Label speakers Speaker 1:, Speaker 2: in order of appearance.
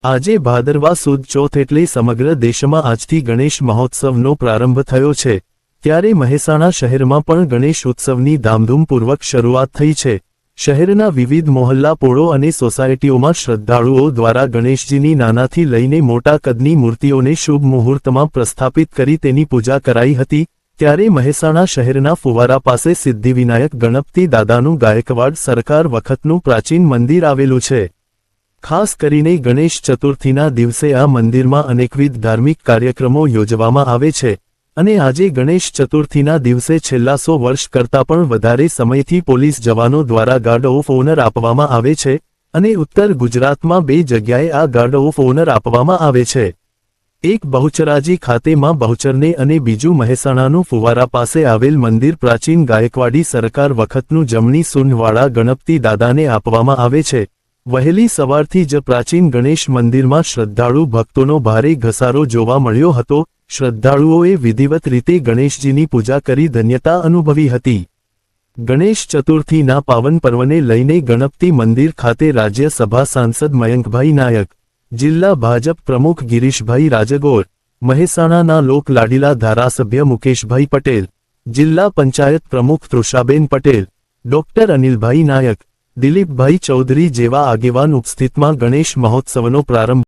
Speaker 1: આજે ભાદરવા સુદ ચોથ એટલે સમગ્ર દેશમાં આજથી ગણેશ મહોત્સવનો પ્રારંભ થયો છે, ત્યારે મહેસાણા શહેરમાં પણ ગણેશ ઉત્સવની ધામધૂમપૂર્વક શરૂઆત થઈ છે। શહેરના વિવિધ મોહલ્લા પોળો અને સોસાયટીઓમાં શ્રદ્ધાળુઓ દ્વારા ગણેશજીની નાનાથી લઈને મોટા કદની મૂર્તિઓને શુભ મુહૂર્તમાં પ્રસ્થાપિત કરી તેની પૂજા કરાઈ હતી। ત્યારે મહેસાણા શહેરના ફુવારા પાસે સિદ્ધિવિનાયક ગણપતિ દાદાનું ગાયકવાડ સરકાર વખતનું પ્રાચીન મંદિર આવેલું છે। ખાસ કરીને ગણેશ ચતુર્થીના દિવસે આ મંદિરમાં અનેકવિધ ધાર્મિક કાર્યક્રમો યોજવામાં આવે છે અને આજે ગણેશ ચતુર્થીના દિવસે છેલ્લા 100 વર્ષ કરતાં પણ વધારે સમયથી પોલીસ જવાનો દ્વારા ગાર્ડ ઓફ ઓનર આપવામાં આવે છે અને ઉત્તર ગુજરાતમાં 2 જગ્યાએ આ ગાર્ડ ઓફ ઓનર આપવામાં આવે છે। એક બહુચરાજી ખાતે માં બહુચરને અને બીજું મહેસાણાનું ફુવારા પાસે આવેલ મંદિર પ્રાચીન ગાયકવાડી સરકાર વખતનું જમણી સૂંઢવાળા ગણપતિ દાદાને આપવામાં આવે છે। વહેલી સવારથી જ પ્રાચીન ગણેશ મંદિરમાં શ્રદ્ધાળુ ભક્તોનો ભારે ઘસારો જોવા મળ્યો હતો। શ્રદ્ધાળુઓએ વિધિવત રીતે ગણેશજીની પૂજા કરી ધન્યતા અનુભવી હતી। ગણેશ ચતુર્થીના પાવન પર્વને લઈને ગણપતિ મંદિર ખાતે રાજ્યસભા સાંસદ મયંકભાઈ નાયક, જિલ્લા ભાજપ પ્રમુખ ગિરીશભાઈ રાજગોર, મહેસાણાના લોકલાડીલા ધારાસભ્ય મુકેશભાઈ પટેલ, જિલ્લા પંચાયત પ્રમુખ તૃષાબેન પટેલ, ડોક્ટર અનિલભાઈ નાયક, દિલીપભાઈ ચૌધરી જેવા આગેવાન ઉપસ્થિતમાં ગણેશ મહોત્સવનો પ્રારંભ